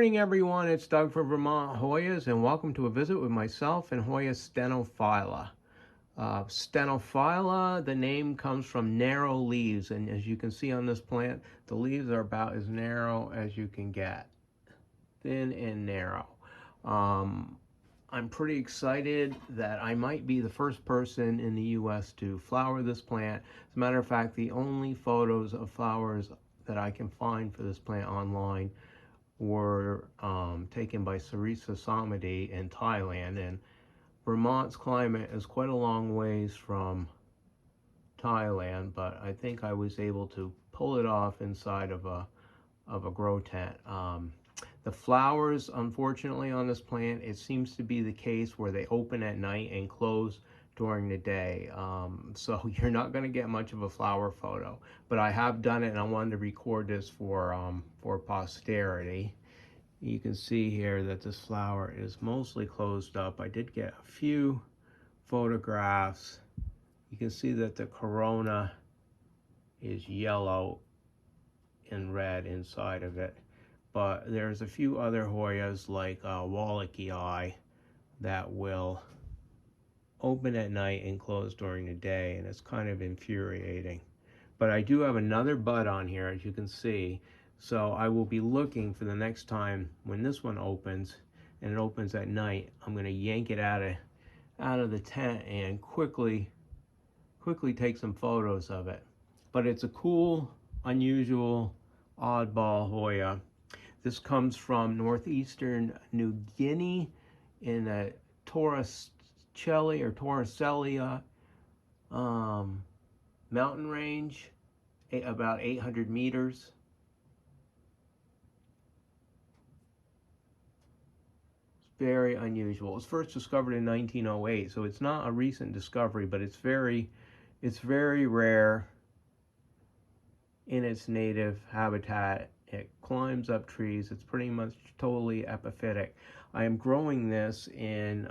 morning, everyone. It's Doug from Vermont Hoyas, and welcome to a visit with myself and Hoya stenophylla. Stenophylla, the name comes from narrow leaves, and as you can see on this plant, the leaves are about as narrow as you can get, thin and narrow. I'm pretty excited that I might be the first person in the U.S. to flower this plant. As a matter of fact, the only photos of flowers that I can find for this plant online were taken by Sarisa Samadi in Thailand, and Vermont's climate is quite a long ways from Thailand, but I think I was able to pull it off inside of a grow tent. The flowers, unfortunately, on this plant, it seems to be the case where they open at night and close during the day. So you're not going to get much of a flower photo, but I have done it, and I wanted to record this for posterity. You can see here that this flower is mostly closed up. I did get a few photographs. You can see that the corona is yellow and red inside of it. But there's a few other Hoyas like Wallacii that will open at night and close during the day, and it's kind of infuriating. But I do have another bud on here, as you can see, so I will be looking for the next time when this one opens, and it opens at night. I'm going to yank it out of the tent and quickly take some photos of it. But it's a cool, unusual, oddball Hoya. This comes from northeastern New Guinea in a Torricellia mountain range, about 800 meters. It's very unusual. It was first discovered in 1908, so it's not a recent discovery, but it's very rare in its native habitat. It climbs up trees. It's pretty much totally epiphytic. I am growing this in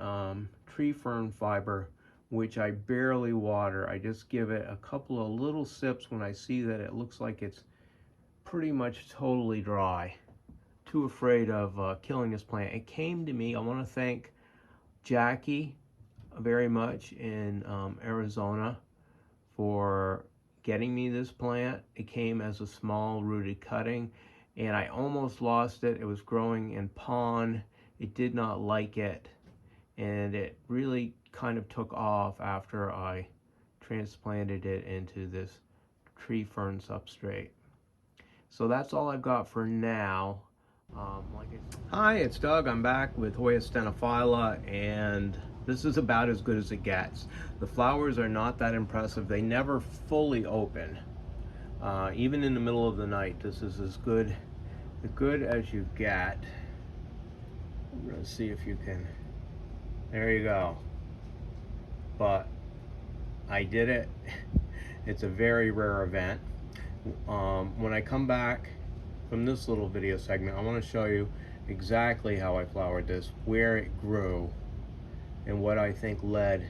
tree fern fiber, which I barely water. I just give it a couple of little sips when I see that it looks like it's pretty much totally dry. Too afraid of killing this plant. It came to me. I want to thank Jackie very much in Arizona for getting me this plant. It came as a small rooted cutting, and I almost lost it. It was growing in pond. It did not like it, and it really kind of took off after I transplanted it into this tree fern substrate. So that's all I've got for now. Hi, it's Doug. I'm back with Hoya stenophylla, and this is about as good as it gets. The flowers are not that impressive. They never fully open. Even in the middle of the night, this is as good as you get. I'm gonna see if you can, there you go. But I did it. It's a very rare event. When I come back from this little video segment, I want to show you exactly how I flowered this, where it grew, and what I think led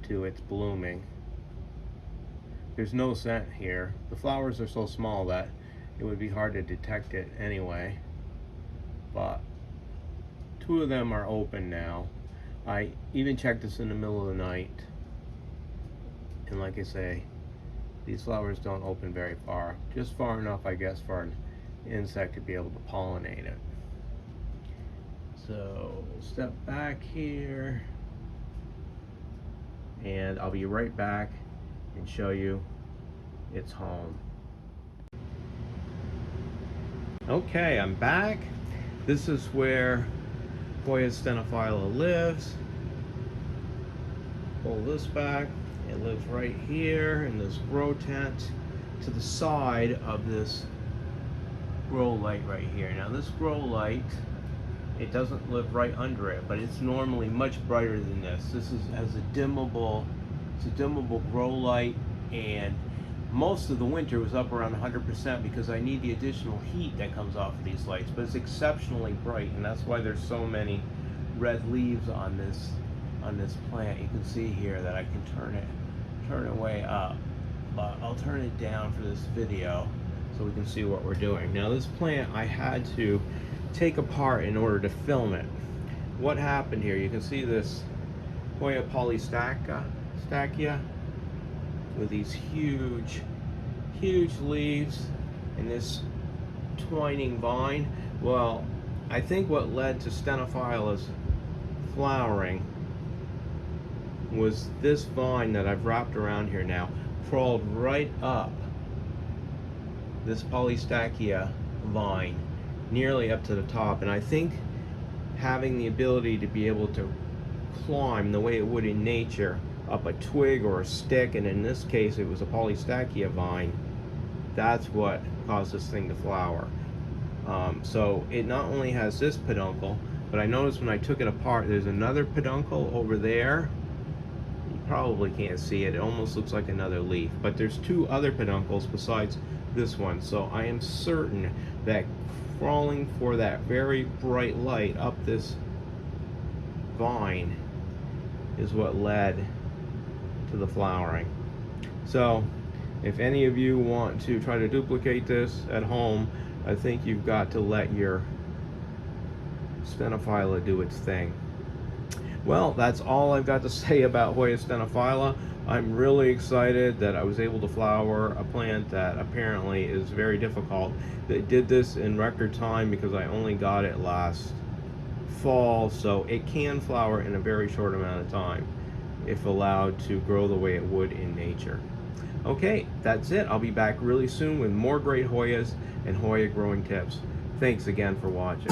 to its blooming. There's no scent here. The flowers are so small that it would be hard to detect it anyway. But two of them are open now. I even checked this in the middle of the night, and like I say, these flowers don't open very far, just far enough, I guess, for an insect to be able to pollinate it. So step back here, and I'll be right back and show you its home. Okay, I'm back. This is where Hoya stenophylla lives. Pull this back. It lives right here in this grow tent to the side of this grow light right here. Now this grow light, it doesn't live right under it, but it's normally much brighter than this. This is as a dimmable grow light, and most of the winter was up around 100% because I need the additional heat that comes off of these lights, but it's exceptionally bright, and that's why there's so many red leaves on this plant. You can see here that I can turn it way up, but I'll turn it down for this video so we can see what we're doing. Now this plant I had to take apart in order to film it. What happened here, you can see this Hoya polystachya with these huge leaves and this twining vine. Well, I think what led to stenophylla's flowering was this vine that I've wrapped around here now crawled right up this polystachya vine nearly up to the top, and I think having the ability to be able to climb the way it would in nature up a twig or a stick, and in this case it was a polystachya vine, that's what caused this thing to flower. So it not only has this peduncle, but I noticed when I took it apart there's another peduncle over there. You probably can't see it, it almost looks like another leaf, but there's two other peduncles besides this one. So I am certain that crawling for that very bright light up this vine is what led to the flowering. So if any of you want to try to duplicate this at home, I think you've got to let your stenophylla do its thing. Well, that's all I've got to say about Hoya stenophylla. I'm really excited that I was able to flower a plant that apparently is very difficult. They did this in record time because I only got it last fall, so it can flower in a very short amount of time if allowed to grow the way it would in nature. Okay, that's it. I'll be back really soon with more great Hoyas and Hoya growing tips. Thanks again for watching.